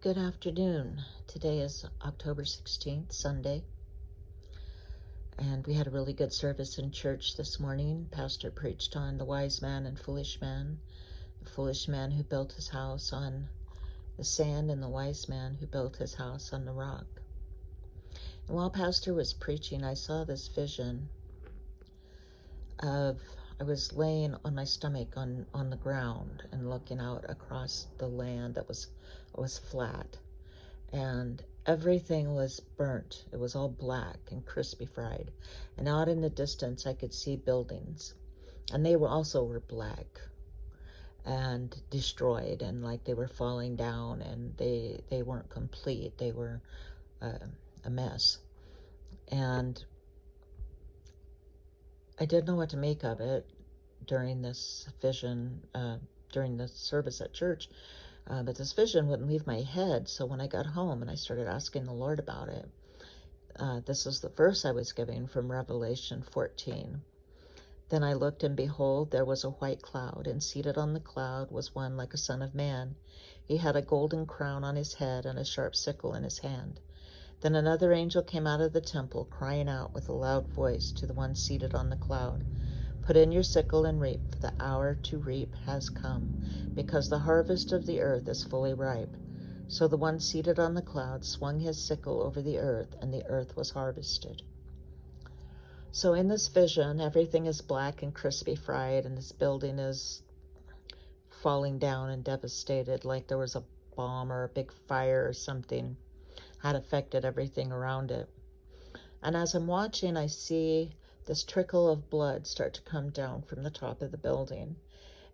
Good afternoon. Today is October 16th, Sunday, and we had a really good service in church this morning. Pastor preached on the wise man and foolish man, the foolish man who built his house on the sand and the wise man who built his house on the rock. And while Pastor was preaching, I saw this vision of I was laying on my stomach on the ground and looking out across the land that was flat. And everything was burnt. It was all black and crispy fried. And out in the distance, I could see buildings. And they were black and destroyed, and like they were falling down, and they weren't complete. They were a mess. And I didn't know what to make of it during this vision, during the service at church. But this vision wouldn't leave my head. So when I got home and I started asking the Lord about it, this is the verse I was giving from Revelation 14. Then I looked, and behold, there was a white cloud, and seated on the cloud was one like a son of man. He had a golden crown on his head and a sharp sickle in his hand. Then another angel came out of the temple, crying out with a loud voice to the one seated on the cloud, "Put in your sickle and reap, for the hour to reap has come, because the harvest of the earth is fully ripe." So the one seated on the cloud swung his sickle over the earth, and the earth was harvested. So in this vision, everything is black and crispy fried, and this building is falling down and devastated, like there was a bomb or a big fire or something had affected everything around it. And as I'm watching, I see this trickle of blood start to come down from the top of the building,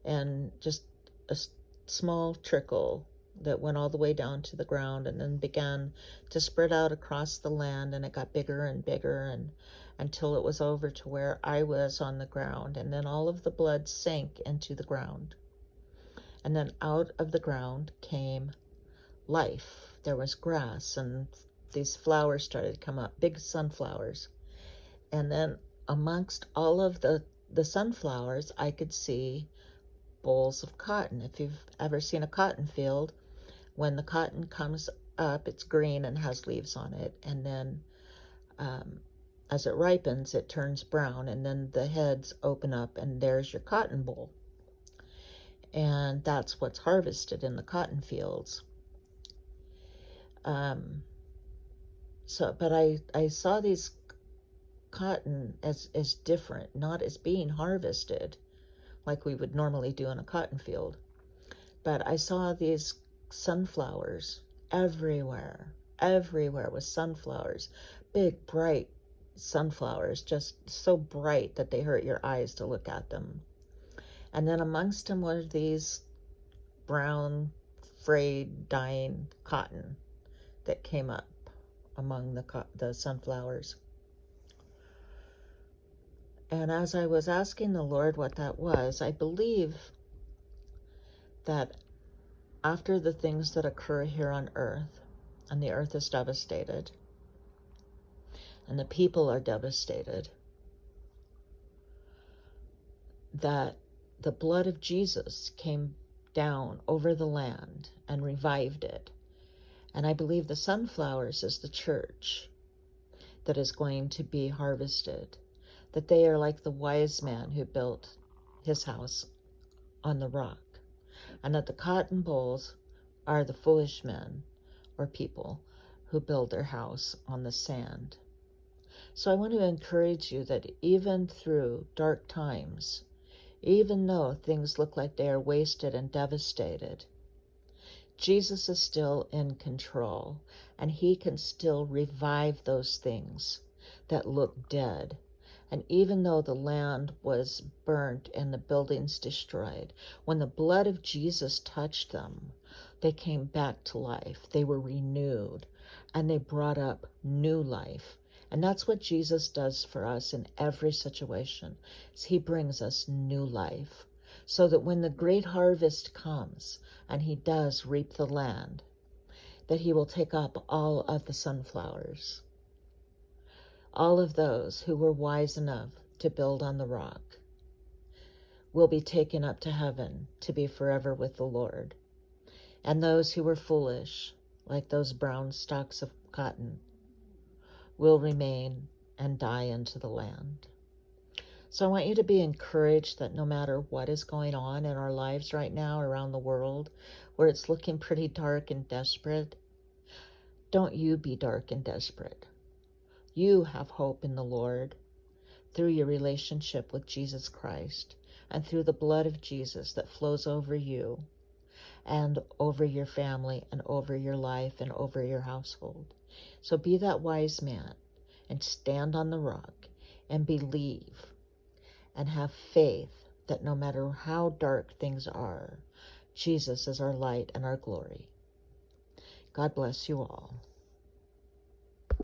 and just a small trickle that went all the way down to the ground and then began to spread out across the land, and it got bigger and bigger, and until it was over to where I was on the ground, and then all of the blood sank into the ground. And then out of the ground came life. There was grass, and these flowers started to come up, big sunflowers. And then amongst all of the sunflowers, I could see bowls of cotton. If you've ever seen a cotton field, when the cotton comes up, it's green and has leaves on it. And then as it ripens, it turns brown, and then the heads open up, and there's your cotton boll. And that's what's harvested in the cotton fields. But I saw these cotton as different, not as being harvested like we would normally do in a cotton field. But I saw these sunflowers everywhere. Everywhere was sunflowers, big, bright sunflowers, just so bright that they hurt your eyes to look at them. And then amongst them were these brown, frayed, dying cotton that came up among the sunflowers. And as I was asking the Lord what that was, I believe that after the things that occur here on earth, and the earth is devastated, and the people are devastated, that the blood of Jesus came down over the land and revived it. And I believe the sunflowers is the church that is going to be harvested, that they are like the wise man who built his house on the rock, and that the cotton bolls are the foolish men or people who build their house on the sand. So I want to encourage you that even through dark times, even though things look like they are wasted and devastated, Jesus is still in control, and he can still revive those things that look dead. And even though the land was burnt and the buildings destroyed, when the blood of Jesus touched them, they came back to life. They were renewed, and they brought up new life. And that's what Jesus does for us in every situation, is he brings us new life, so that when the great harvest comes and he does reap the land, that he will take up all of the sunflowers, all of those who were wise enough to build on the rock will be taken up to heaven to be forever with the Lord. And those who were foolish like those brown stalks of cotton, will remain and die into the land. So I want you to be encouraged that no matter what is going on in our lives right now around the world, where it's looking pretty dark and desperate, don't you be dark and desperate. You have hope in the Lord through your relationship with Jesus Christ and through the blood of Jesus that flows over you and over your family and over your life and over your household. So be that wise man and stand on the rock and believe and have faith that no matter how dark things are, Jesus is our light and our glory. God bless you all.